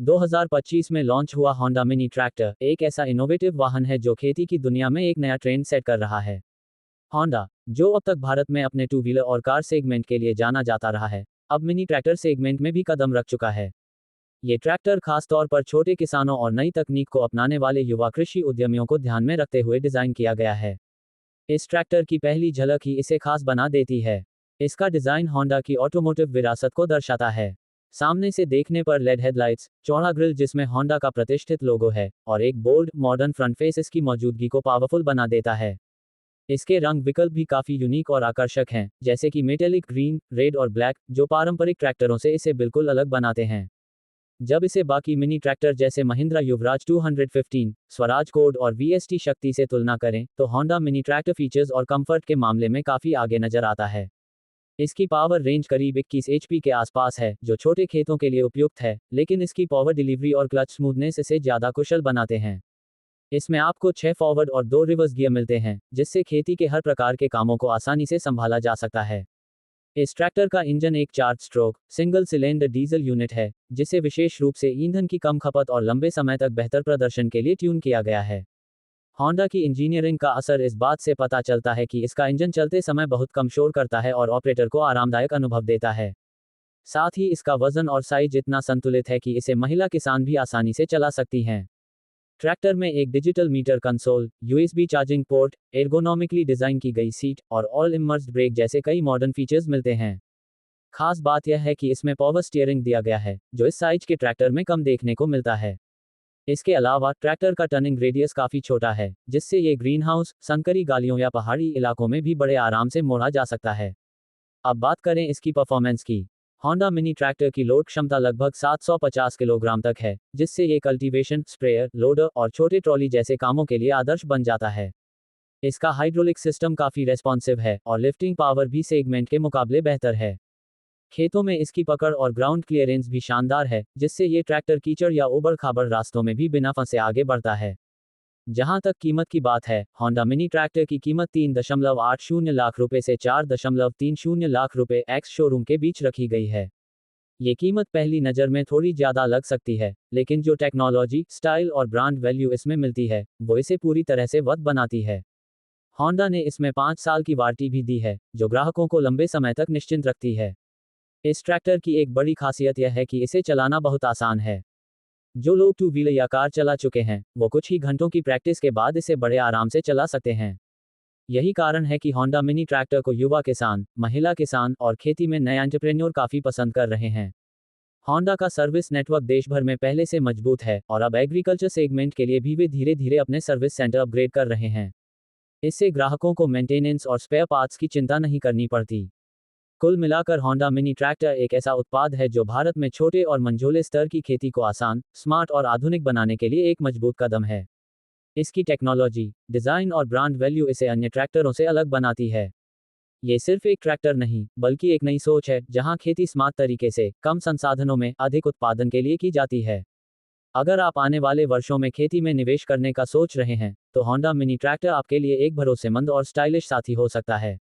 2025 में लॉन्च हुआ Honda mini tractor एक ऐसा इनोवेटिव वाहन है जो खेती की दुनिया में एक नया ट्रेंड सेट कर रहा है। होंडा, जो अब तक भारत में अपने टू व्हीलर और कार सेगमेंट के लिए जाना जाता रहा है, अब मिनी ट्रैक्टर सेगमेंट में भी कदम रख चुका है। ये ट्रैक्टर खासतौर पर छोटे किसानों और नई तकनीक को अपनाने वाले युवा कृषि उद्यमियों को ध्यान में रखते हुए डिजाइन किया गया है। इस ट्रैक्टर की पहली झलक ही इसे खास बना देती है। इसका डिजाइन होंडा की ऑटोमोटिव विरासत को दर्शाता है। सामने से देखने पर लेड हेडलाइट्स, चौड़ा ग्रिल जिसमें होंडा का प्रतिष्ठित लोगो है, और एक बोल्ड मॉडर्न फ्रंट फेस इसकी मौजूदगी को पावरफुल बना देता है। इसके रंग विकल्प भी काफी यूनिक और आकर्षक हैं, जैसे कि मेटेलिक ग्रीन, रेड और ब्लैक, जो पारंपरिक ट्रैक्टरों से इसे बिल्कुल अलग बनाते हैं। जब इसे बाकी मिनी ट्रैक्टर जैसे महिंद्रा युवराज 215, स्वराज कोड और वीएसटी शक्ति से तुलना करें, तो होंडा मिनी ट्रैक्टर फीचर्स और कंफर्ट के मामले में काफी आगे नजर आता है। इसकी पावर रेंज करीब 21 एचपी के आसपास है, जो छोटे खेतों के लिए उपयुक्त है, लेकिन इसकी पावर डिलीवरी और क्लच स्मूथनेस इसे ज्यादा कुशल बनाते हैं। इसमें आपको 6 फॉरवर्ड और 2 रिवर्स गियर मिलते हैं, जिससे खेती के हर प्रकार के कामों को आसानी से संभाला जा सकता है। इस ट्रैक्टर का इंजन एक 4 stroke single cylinder diesel unit है, जिसे विशेष रूप से ईंधन की कम खपत और लंबे समय तक बेहतर प्रदर्शन के लिए ट्यून किया गया है। होंडा की इंजीनियरिंग का असर इस बात से पता चलता है कि इसका इंजन चलते समय बहुत कम शोर करता है और ऑपरेटर को आरामदायक अनुभव देता है। साथ ही इसका वजन और साइज इतना संतुलित है कि इसे महिला किसान भी आसानी से चला सकती हैं। ट्रैक्टर में एक digital meter console, USB charging port, ergonomically design की गई सीट और ऑल इमर्स्ड ब्रेक जैसे कई मॉडर्न फीचर्स मिलते हैं। खास बात यह है कि इसमें पावर स्टीयरिंग दिया गया है, जो इस साइज के ट्रैक्टर में कम देखने को मिलता है। इसके अलावा ट्रैक्टर का टर्निंग रेडियस काफी छोटा है, जिससे ये ग्रीन हाउस, संकरी गालियों या पहाड़ी इलाकों में भी बड़े आराम से मोड़ा जा सकता है। अब बात करें इसकी परफॉर्मेंस की। होंडा मिनी ट्रैक्टर की लोड क्षमता लगभग 750 किलोग्राम तक है, जिससे ये कल्टीवेशन, स्प्रेयर, लोडर और छोटे ट्रॉली जैसे कामों के लिए आदर्श बन जाता है। इसका हाइड्रोलिक सिस्टम काफी रेस्पॉन्सिव है और लिफ्टिंग पावर भी सेगमेंट के मुकाबले बेहतर है। खेतों में इसकी पकड़ और ग्राउंड क्लियरेंस भी शानदार है, जिससे ये ट्रैक्टर कीचड़ या उबड़-खाबड़ रास्तों में भी बिना फंसे आगे बढ़ता है। जहां तक कीमत की बात है, होंडा मिनी ट्रैक्टर की कीमत 3.80 लाख रुपए से 4.30 लाख रुपए एक्स शोरूम के बीच रखी गई है। ये कीमत पहली नज़र में थोड़ी ज़्यादा लग सकती है, लेकिन जो टेक्नोलॉजी, स्टाइल और ब्रांड वैल्यू इसमें मिलती है, वो इसे पूरी तरह से वर्थ बनाती है। होंडा ने इसमें 5 साल की वारंटी भी दी है, जो ग्राहकों को लंबे समय तक निश्चिंत रखती है। इस ट्रैक्टर की एक बड़ी खासियत यह है कि इसे चलाना बहुत आसान है। जो लोग टू व्हीलर या कार चला चुके हैं, वो कुछ ही घंटों की प्रैक्टिस के बाद इसे बड़े आराम से चला सकते हैं। यही कारण है कि होंडा मिनी ट्रैक्टर को युवा किसान, महिला किसान और खेती में नए एंटरप्रेन्योर काफी पसंद कर रहे हैं। होंडा का सर्विस नेटवर्क देश भर में पहले से मजबूत है और अब एग्रीकल्चर सेगमेंट के लिए भी वे धीरे धीरे अपने सर्विस सेंटर अपग्रेड कर रहे हैं। इससे ग्राहकों को मेंटेनेंस और स्पेयर पार्ट्स की चिंता नहीं करनी पड़ती। कुल मिलाकर होंडा मिनी ट्रैक्टर एक ऐसा उत्पाद है जो भारत में छोटे और मंझोले स्तर की खेती को आसान, स्मार्ट और आधुनिक बनाने के लिए एक मजबूत कदम है। इसकी टेक्नोलॉजी, डिजाइन और ब्रांड वैल्यू इसे अन्य ट्रैक्टरों से अलग बनाती है। ये सिर्फ एक ट्रैक्टर नहीं, बल्कि एक नई सोच है, जहां खेती स्मार्ट तरीके से, कम संसाधनों में अधिक उत्पादन के लिए की जाती है। अगर आप आने वाले वर्षों में खेती में निवेश करने का सोच रहे हैं, तो होंडा मिनी ट्रैक्टर आपके लिए एक भरोसेमंद और स्टाइलिश साथी हो सकता है।